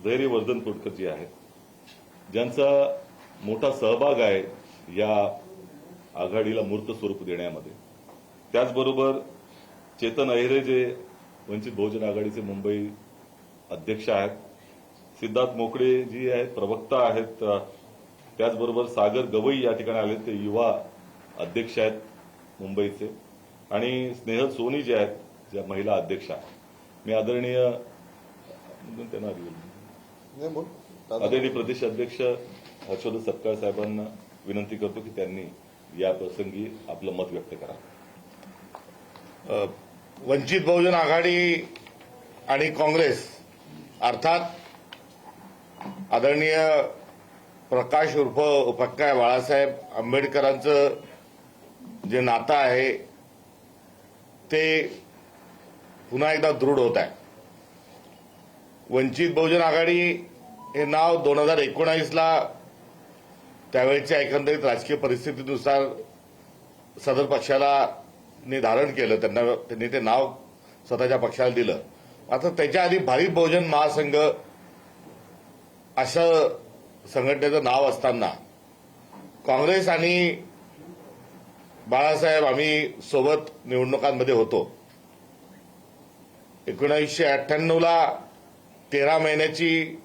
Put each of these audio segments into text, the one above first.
धैर्यवर्धन तोडकर जी आहेत, ज्यांचा मोठा सहभाग आहे या आघाडीला मूर्त स्वरूप देण्यामध्ये. त्याचबरोबर चेतन अहिरे जे वंचित बहुजन आघाडीचे मुंबई अध्यक्ष आहेत, सिद्धार्थ मोकडे जी आहेत प्रवक्ता आहेत, त्याचबरोबर सागर गवई या ठिकाणी आले ते युवा अध्यक्ष आहेत मुंबईचे, आणि स्नेहल सोनी जे आहेत ज्या महिला अध्यक्ष आहेत. मी आदरणीय प्रदेश अध्यक्ष हर्षवर्धन सपकाळ साहेबांना विनंती करतो की त्यांनी या प्रसंगी आपलं मत व्यक्त करा. वंचित बहुजन आघाडी आणि काँग्रेस अर्थात आदरणीय प्रकाश उर्फ उपक्का बाळासाहेब आंबेडकरांचं जे नातं आहे ते पुन्हा एकदा दृढ होत आहे. वंचित बहुजन आघाडी हे नाव 2019ला त्यावेळेच्या एकंदरीत राजकीय परिस्थितीनुसार सदर पक्षाला धारण केलं, त्यांनी ते नाव स्वतःच्या पक्षाला दिलं. मात्र त्याच्या आधी भारिप बहुजन महासंघ असं संघटनेचं नाव असताना काँग्रेस आणि बाळासाहेब आम्ही सोबत निवडणुकांमध्ये होतो. 1998ला 13 महिन्याची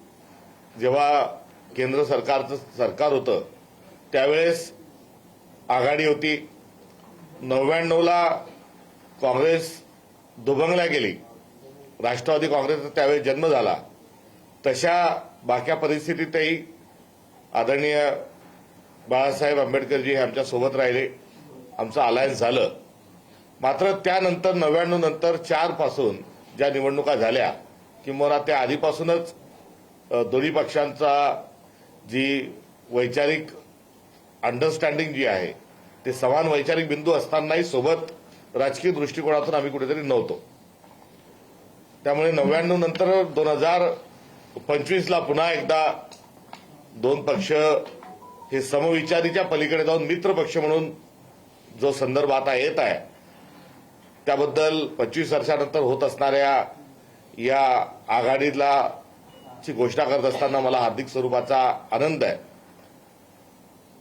जेव्हा केंद्र सरकारचं सरकार होतं त्यावेळेस आघाडी होती. 99ला काँग्रेस दुभंगल्या गेली, राष्ट्रवादी काँग्रेसचा त्यावेळेस जन्म झाला. तशा बाक्या परिस्थितीतही आदरणीय बाळासाहेब आंबेडकरजी हे आमच्या सोबत राहिले, आमचं अलायन्स झालं. मात्र त्यानंतर 99 नंतर 4 पासून ज्या निवडणुका झाल्या किंवा त्या आधीपासूनच दोन्ही पक्षांचा जी वैचारिक अंडरस्टँडिंग जी आहे ते समान वैचारिक बिंदू असतानाही सोबत राजकीय दृष्टिकोनातून आम्ही कुठेतरी नव्हतो. त्यामुळे 99 नंतर 2025ला पुन्हा एकदा दोन पक्ष हे समविचारीच्या पलीकडे जाऊन मित्र पक्ष म्हणून जो संदर्भ आता येत आहे त्याबद्दल 25 वर्षानंतर होत असणाऱ्या या आघाडीला ची घोषणा करत असताना मला हार्दिक स्वरूपाचा आनंद आहे.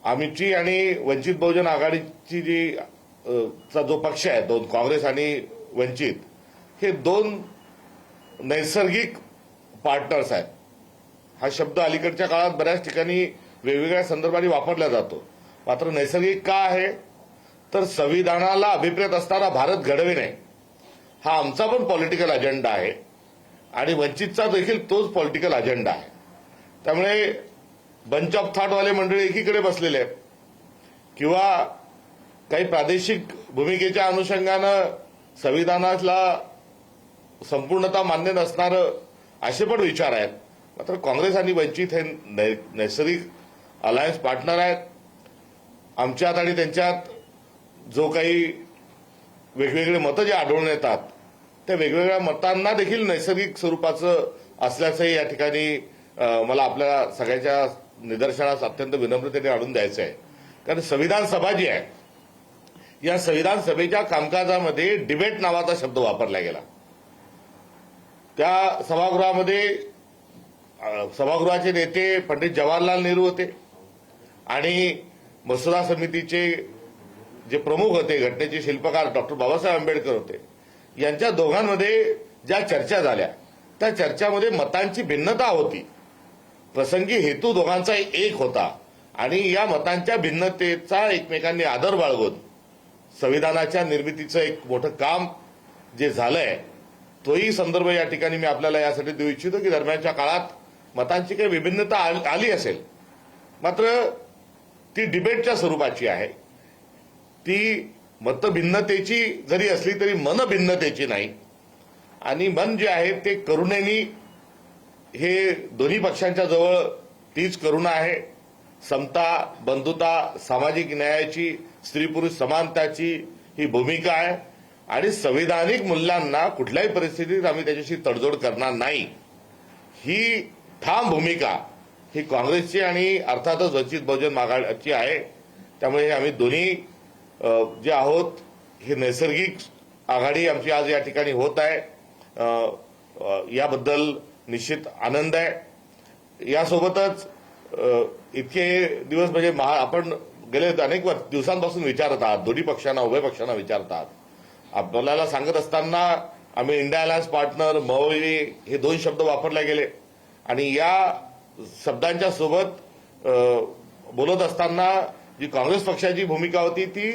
आमची आणि वंचित बहुजन आघाडीची जी चा जो पक्ष आहे, दोन काँग्रेस आणि वंचित हे दोन नैसर्गिक पार्टनर्स आहेत. हा शब्द अलीकडच्या काळात बऱ्याच ठिकाणी वेगवेगळ्या संदर्भाने वापरला जातो. मात्र नैसर्गिक का आहे तर संविधानाला अभिप्रेत असताना भारत घडविणे हा आमचा पण पॉलिटिकल अजेंडा आहे आणि वंचितचा देखील तोच पॉलिटिकल अजेंडा आहे. त्यामुळे बंच ऑफ थॉटवाले मंडळी एकीकडे बसलेले आहेत किंवा काही प्रादेशिक भूमिकेच्या अनुषंगानं संविधानाला संपूर्णता मान्य नसणारं असे पण विचार आहेत. मात्र काँग्रेस आणि वंचित हे नैसर्गिक अलायन्स पार्टनर आहेत. आमच्यात आणि त्यांच्यात जो काही वेगवेगळे मतं जे आढळून येतात त्या वेगवेगळ्या मतांना देखील नैसर्गिक स्वरूपाचं असल्याचंही या ठिकाणी मला आपल्या सगळ्यांच्या निदर्शनास अत्यंत विनम्रतेने आणून द्यायचं आहे. कारण संविधान सभा जी आहे या संविधान सभेच्या कामकाजामध्ये डिबेट नावाचा शब्द वापरला गेला. त्या सभागृहामध्ये सभागृहाचे नेते पंडित जवाहरलाल नेहरू होते आणि मसुदा समितीचे जे प्रमुख होते, घटनेचे शिल्पकार डॉक्टर बाबासाहेब आंबेडकर होते. यांच्या दोघांमध्ये ज्या चर्चा झाल्या त्या चर्चामध्ये मतांची भिन्नता होती. प्रसंगी हेतू दोघांचा एक होता आणि या मतांच्या भिन्नतेचा एकमेकांनी आदर बाळगून संविधानाच्या निर्मितीचं एक मोठं काम जे झालंय तोही संदर्भ या ठिकाणी मी आपल्याला यासाठी देऊ इच्छितो की दरम्यानच्या काळात मतांची काही विभिन्नता आली असेल, मात्र ती डिबेटच्या स्वरूपाची आहे. ती मतभिन्नतेची जरी असली तरी मनभिन्नतेची नाही. आणि मन जे आहे ते करुणेनी हे दोन्ही पक्षांच्या जवळ तीच करुणा आहे. समता, बंधुता, सामाजिक न्यायाची, स्त्री पुरुष समानताची ही भूमिका आहे आणि संविधानिक मूल्यांना कुठल्याही परिस्थितीत आम्ही त्याच्याशी तडजोड करणार नाही ही ठाम भूमिका ही काँग्रेसची आणि अर्थातच वंचित बहुजन आघाडीची आहे. त्यामुळे आम्ही दोन्ही जे आहोत ही नैसर्गिक आघाडी आमची आज या ठिकाणी होत आहे. याबद्दल निश्चित आनंद आहे. यासोबतच इतके दिवस म्हणजे आपण गेले अनेक दिवसांपासून विचारत आहात, दोन्ही पक्षांना, उभय पक्षांना विचारत आहात. आपल्याला सांगत असताना आम्ही इंडिया अलायन्स पार्टनर, महोली हे 2 शब्द वापरले गेले आणि या शब्दांच्या सोबत बोलत असताना जी काँग्रेस पक्षाची भूमिका होती ती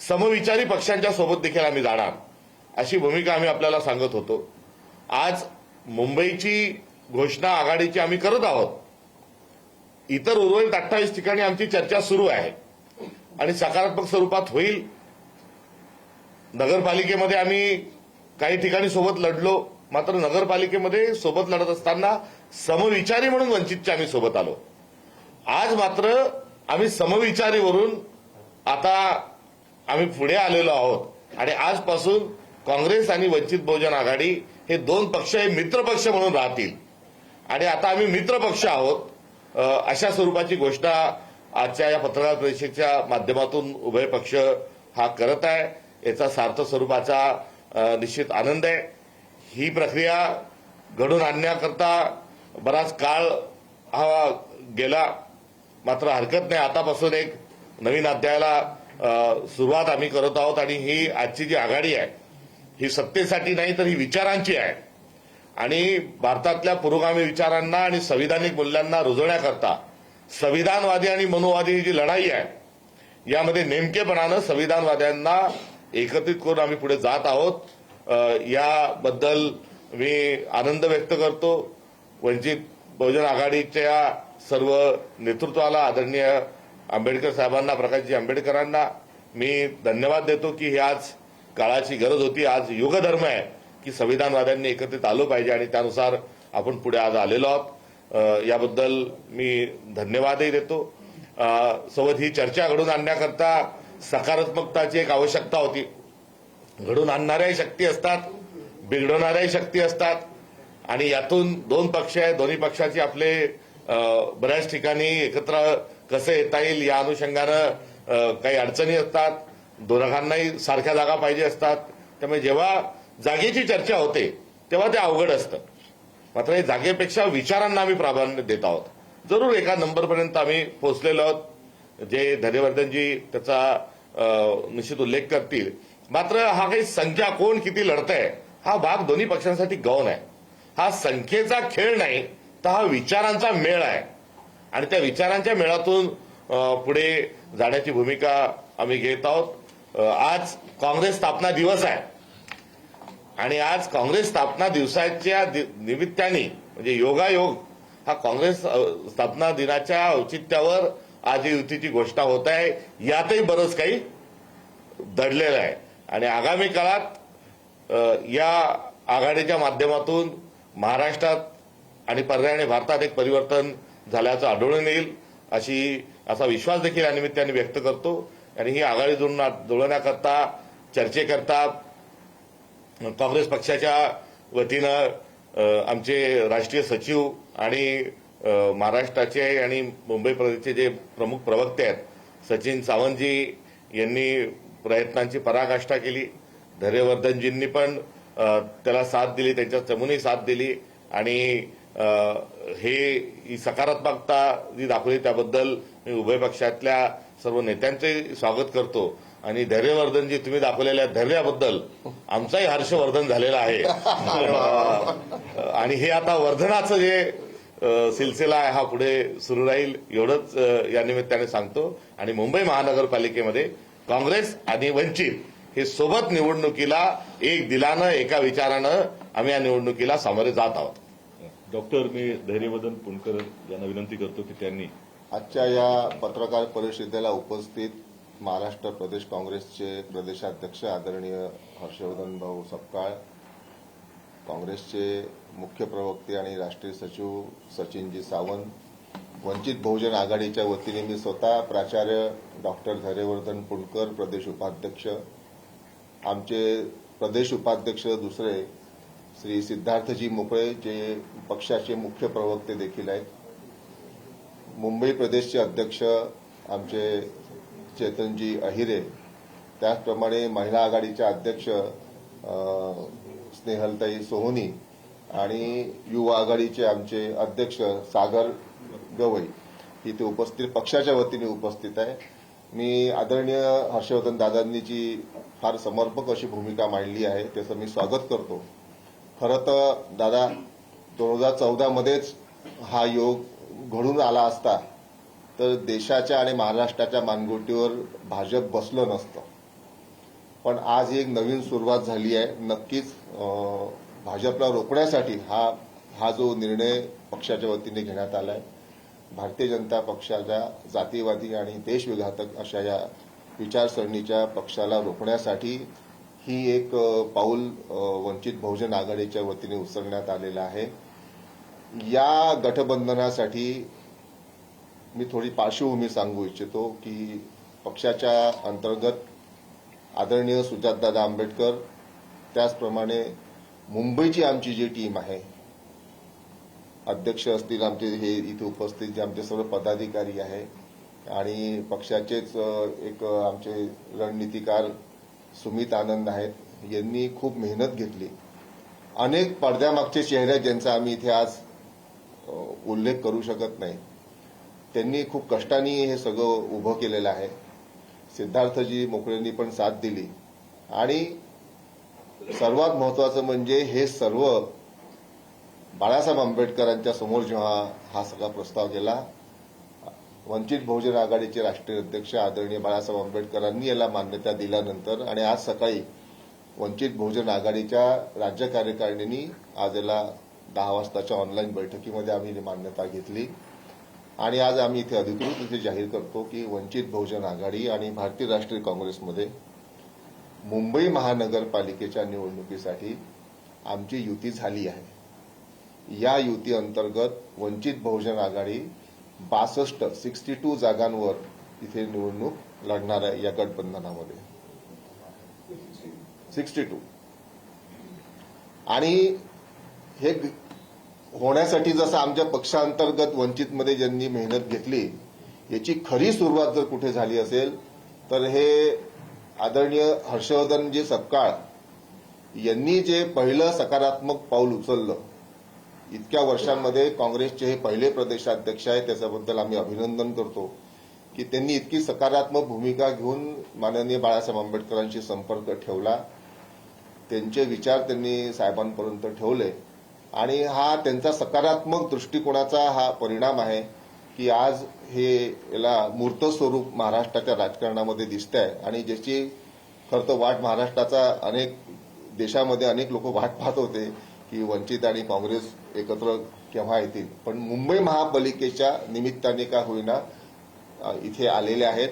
समविचारी पक्षांच्या सोबत देखील आम्ही जाणार अशी भूमिका आम्ही आपल्याला सांगत होतो. आज मुंबईची घोषणा आघाडीची आम्ही करत आहोत. इतर उर्वरित 28 ठिकाणी आमची चर्चा सुरू आहे आणि सकारात्मक स्वरूपात होईल. नगरपालिकेमध्ये आम्ही काही ठिकाणी सोबत लढलो, मात्र नगरपालिकेमध्ये सोबत लढत असताना समविचारी म्हणून वंचितच्या आम्ही सोबत आलो. आज मात्र आम्ही समविचारीवरून आता आम्ही पुढे आलेलो आहोत आणि आजपासून काँग्रेस आणि वंचित बहुजन आघाडी हे 2 पक्ष हे मित्रपक्ष म्हणून राहतील आणि आता आम्ही मित्रपक्ष आहोत अशा स्वरूपाची घोषणा आजच्या या पत्रकार परिषदेच्या माध्यमातून उभय पक्ष हा करत आहे. याचा सार्थ स्वरूपाचा निश्चित आनंद आहे. ही प्रक्रिया घडून आणण्याकरता बराच काळ हा गेला, मात्र हरकत नाही. आतापासून एक नवीन अध्यायाला सुरुवात आम्ही करत आहोत आणि ही आजची जी आघाडी आहे ही सत्तेसाठी नाही तर ही विचारांची आहे आणि भारतातल्या पुरोगामी विचारांना आणि संविधानिक मूल्यांना रुजवण्याकरता संविधानवादी आणि मनोवादी ही जी लढाई आहे यामध्ये नेमकेपणानं संविधानवाद्यांना एकत्रित करून आम्ही पुढे जात आहोत. याबद्दल मी आनंद व्यक्त करतो. वंचित बहुजन आघाडीच्या सर्व नेतृत्वाला, आदरणीय आंबेडकर साहेबांना, प्रकाशजी आंबेडकरांना मी धन्यवाद देतो की ही आज काळाची गरज होती. आज युगधर्म आहे की संविधानवाद्यांनी एकत्रित आलो पाहिजे आणि त्यानुसार आपण पुढे आज आलेलो आहोत. याबद्दल मी धन्यवादही देतो. सोबत ही चर्चा घडून आणण्याकरता सकारात्मकताची एक आवश्यकता होती. घडून आणणाऱ्याही शक्ती असतात, बिघडवणाऱ्याही शक्ती असतात आणि यातून 2 पक्ष आहेत. दोन्ही पक्षाची आपले बऱ्याच ठिकाणी एकत्र कसं येता येईल या अनुषंगानं काही अडचणी असतात. दोघांनाही सारख्या जागा पाहिजे असतात. त्यामुळे जेव्हा जागेची चर्चा होते तेव्हा ते अवघड असतं. मात्र हे जागेपेक्षा विचारांना आम्ही प्राधान्य देत आहोत. जरूर एका नंबरपर्यंत आम्ही पोहोचलेलो आहोत, जे धैर्यवर्धनजी त्याचा निश्चित उल्लेख करतील. मात्र हा काही संख्या कोण किती लढतंय हा भाग दोन्ही पक्षांसाठी गौण आहे. हा संख्येचा खेळ नाही तर हा विचारांचा मेळ आहे आणि त्या विचारांच्या मेळातून पुढे जाण्याची भूमिका आम्ही घेत आहोत. आज काँग्रेस स्थापना दिवस आहे आणि आज काँग्रेस स्थापना दिवसाच्या निमित्ताने म्हणजे योगायोग हा काँग्रेस स्थापना दिनाच्या औचित्यावर आज ही युतीची घोषणा होत आहे. यातही बरंच काही दडलेलं आहे आणि आगामी काळात या आघाडीच्या माध्यमातून महाराष्ट्रात आणि पर्यायाने भारतात एक परिवर्तन झाल्याचं आढळून येईल असा विश्वास देखील या निमित्ताने व्यक्त करतो. आणि ही आघाडी जुळवण्याकरता चर्चेकरता काँग्रेस पक्षाच्या वतीनं आमचे राष्ट्रीय सचिव आणि महाराष्ट्राचे आणि मुंबई प्रदेशचे जे प्रमुख प्रवक्ते आहेत सचिन सावंतजी यांनी प्रयत्नांची पराकाष्ठा केली. धैर्यवर्धनजींनी पण त्याला साथ दिली, त्यांच्या चमूने साथ दिली आणि ही सकारात्मकता जी दाखवली त्याबद्दल मी उभय पक्षातल्या सर्व नेत्यांचे स्वागत करतो. आणि धैर्यवर्धनजी तुम्ही दाखवलेल्या धैर्याबद्दल आमचाही हर्षवर्धन झालेला आहे आणि हे आता वर्धनाचं जे सिलसिला आहे हा पुढे सुरू राहील एवढंच या निमित्ताने सांगतो. आणि मुंबई महानगरपालिकेमध्ये काँग्रेस आणि वंचित हे सोबत निवडणुकीला एक दिलानं एका विचारानं आम्ही या निवडणुकीला सामोरे जात आहोत. डॉक्टर, मी धैर्यवर्धन पुणकर यांना विनंती करतो की त्यांनी आजच्या या पत्रकार परिषदेला उपस्थित महाराष्ट्र प्रदेश काँग्रेसचे प्रदेशाध्यक्ष आदरणीय हर्षवर्धन भाऊ सपकाळ, काँग्रेसचे मुख्य प्रवक्ते आणि राष्ट्रीय सचिव सचिनजी सावंत, वंचित बहुजन आघाडीच्या वतीने मी स्वतः प्राचार्य डॉक्टर धैर्यवर्धन पुणकर प्रदेश उपाध्यक्ष, आमचे प्रदेश उपाध्यक्ष दुसरे श्री सिद्धार्थजी मोकळे जे पक्षाचे मुख्य प्रवक्ते देखील आहेत, मुंबई प्रदेशचे अध्यक्ष आमचे चेतनजी अहिरे, त्याचप्रमाणे महिला आघाडीच्या अध्यक्ष स्नेहलताई सोहोनी आणि युवा आघाडीचे आमचे अध्यक्ष सागर गवई इथे उपस्थित, पक्षाच्या वतीने उपस्थित आहे. मी आदरणीय हर्षवर्धन दादांनी जी फार समर्पक अशी भूमिका मांडली आहे त्याचं मी स्वागत करतो. खरं तर दादा 2014 मध्येच हा योग घडून आला असता तर देशाच्या आणि महाराष्ट्राच्या मानगुटीवर भाजप बसलं नसतं. पण आज एक नवीन सुरुवात झाली आहे. नक्कीच भाजपला रोखण्यासाठी हा जो निर्णय पक्षाच्या वतीने घेण्यात आला आहे, भारतीय जनता पक्षाच्या जातीवादी आणि देशविघातक अशा या विचारसरणीच्या पक्षाला रोखण्यासाठी ही एक पाऊल वंचित बहुजन आघाडीच्या वतीने उचलण्यात आलेलं आहे. या गठबंधनासाठी मी थोडी पार्श्वभूमी सांगू इच्छितो की पक्षाच्या अंतर्गत आदरणीय सुजातदादा आंबेडकर, त्याचप्रमाणे मुंबईची आमची जी टीम आहे, अध्यक्ष असतील आमचे हे इथे उपस्थित जे आमचे सर्व पदाधिकारी आहे आणि पक्षाचेच एक आमचे रणनीतिकार सुमित आनंद आहेत, यांनी खूप मेहनत घेतली. अनेक पडद्यामागचे चेहरे ज्यांचा आम्ही इथे आज उल्लेख करू शकत नाही, त्यांनी खूप कष्टाने हे सगळं उभं केलेलं आहे. सिद्धार्थजी मोकळेंनी पण साथ दिली आणि सर्वात महत्वाचं म्हणजे हे सर्व बाळासाहेब आंबेडकरांच्या समोर जेव्हा हा सगळा प्रस्ताव गेला, वंचित बहुजन आघाडीचे राष्ट्रीय अध्यक्ष आदरणीय बाळासाहेब आंबेडकरांनी याला मान्यता दिल्यानंतर आणि आज सकाळी वंचित बहुजन आघाडीच्या राज्य कार्यकारिणीने आज याला 10 वाजताच्या ऑनलाईन बैठकीमध्ये आम्ही मान्यता घेतली आणि आज आम्ही इथे अधिकृत इथे जाहीर करतो की वंचित बहुजन आघाडी आणि भारतीय राष्ट्रीय काँग्रेसमध्ये मुंबई महानगरपालिकेच्या निवडणुकीसाठी आमची युती झाली आहे. या युती अंतर्गत वंचित बहुजन आघाडी 62 जागांवर इथे निवडणूक लढणार आहे. या गठबंधनामध्ये 62 आणि हे होण्यासाठी जसं आमच्या पक्षांतर्गत वंचितमध्ये ज्यांनी मेहनत घेतली, याची खरी सुरुवात जर कुठे झाली असेल तर हे आदरणीय हर्षवर्धनजी सपकाळ यांनी जे पहिलं सकारात्मक पाऊल उचललं, इतक्या वर्षांमध्ये काँग्रेसचे हे पहिले प्रदेशाध्यक्ष आहेत, त्याच्याबद्दल आम्ही अभिनंदन करतो की त्यांनी इतकी सकारात्मक भूमिका घेऊन माननीय बाळासाहेब आंबेडकरांशी संपर्क ठेवला, त्यांचे विचार त्यांनी साहेबांपर्यंत ठेवले आणि हा त्यांचा सकारात्मक दृष्टिकोनाचा हा परिणाम आहे की आज हे याला मूर्त स्वरूप महाराष्ट्राच्या राजकारणामध्ये दिसत आहे. आणि ज्याची खरं तर वाट महाराष्ट्राचा अनेक देशामध्ये अनेक लोक वाट पाहत होते की वंचित आणि काँग्रेस एकत्र केव्हा येतील, पण मुंबई महापालिकेच्या निमित्ताने का होईना इथे आलेले आहेत.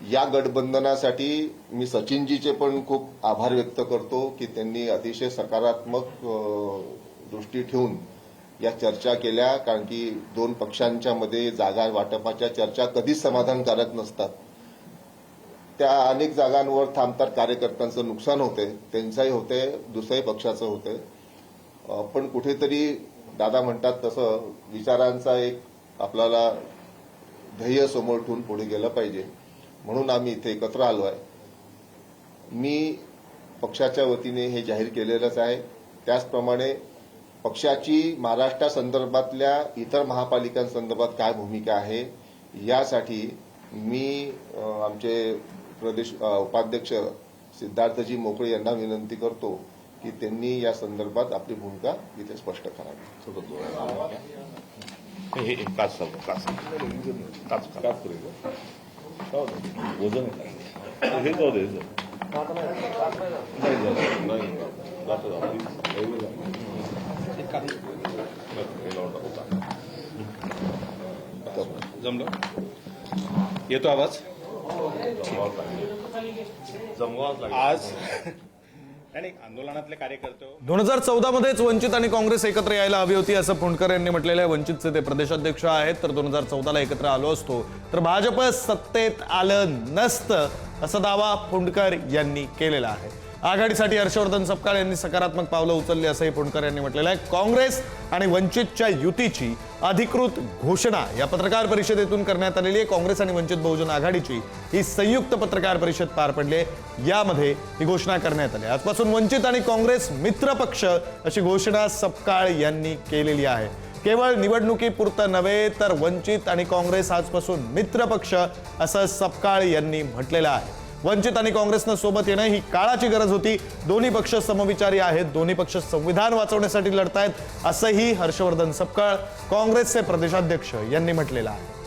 या गठबंधनासाठी मी सचिनजीचे पण खूप आभार व्यक्त करतो की त्यांनी अतिशय सकारात्मक दृष्टी ठेवून या चर्चा केल्या, कारण की दोन पक्षांच्या मध्ये जागा वाटपाच्या चर्चा कधीच समाधानकारक नसतात. त्या अनेक जागांवर थांबतात, कार्यकर्त्यांचं नुकसान होते, त्यांचाही होते, दुसऱ्याही पक्षाचं होते. पण कुठेतरी दादा म्हणतात तसं विचारांचा एक आपल्याला ध्येय समोर ठेवून पुढे गेलं पाहिजे, म्हणून आम्ही इथे एकत्र आलो आहे. मी पक्षाच्या वतीने हे जाहीर केलेलंच आहे. त्याचप्रमाणे पक्षाची महाराष्ट्रासंदर्भातल्या इतर महापालिकांसंदर्भात काय भूमिका आहे यासाठी मी आमचे प्रदेश उपाध्यक्ष सिद्धार्थजी मोकळे यांना विनंती करतो की त्यांनी या संदर्भात आपली भूमिका इथे स्पष्ट करावी. वजन हे जाऊ दे जमलं, येतो आवाज. आज आणि आंदोलनातले कार्यकर्ते 2014 मध्येच वंचित आणि काँग्रेस एकत्र यायला हवी होती असं फुंडकर यांनी म्हटलेलं आहे. वंचितचे ते प्रदेशाध्यक्ष आहेत. तर 2014ला एकत्र आलो असतो तर भाजप सत्तेत आलं नसतं असा दावा फुंडकर यांनी केलेला आहे. आघाडीसाठी हर्षवर्धन सपकाळ यांनी सकारात्मक पावलं उचलली असंही फुंडकर यांनी म्हटलेलं आहे. काँग्रेस आणि वंचितच्या युतीची अधिकृत घोषणा या पत्रकार परिषदेतून करण्यात आलेली आहे. काँग्रेस आणि वंचित बहुजन आघाडीची ही संयुक्त पत्रकार परिषद पार पडली आहे. यामध्ये ही घोषणा करण्यात आली. आजपासून वंचित आणि काँग्रेस मित्र पक्ष अशी घोषणा सपकाळ यांनी केलेली आहे. केवळ निवडणुकीपुरतं नव्हे तर वंचित आणि काँग्रेस आजपासून मित्र पक्ष असं सपकाळ यांनी म्हटलेलं आहे. वंचित आणि काँग्रेसनं सोबत येणं ही काळाची गरज होती. दोन्ही पक्ष समविचारी आहेत. दोन्ही पक्ष संविधान वाचवण्यासाठी लढतायत असंही हर्षवर्धन सपकाळ काँग्रेसचे प्रदेशाध्यक्ष यांनी म्हटलेलं आहे.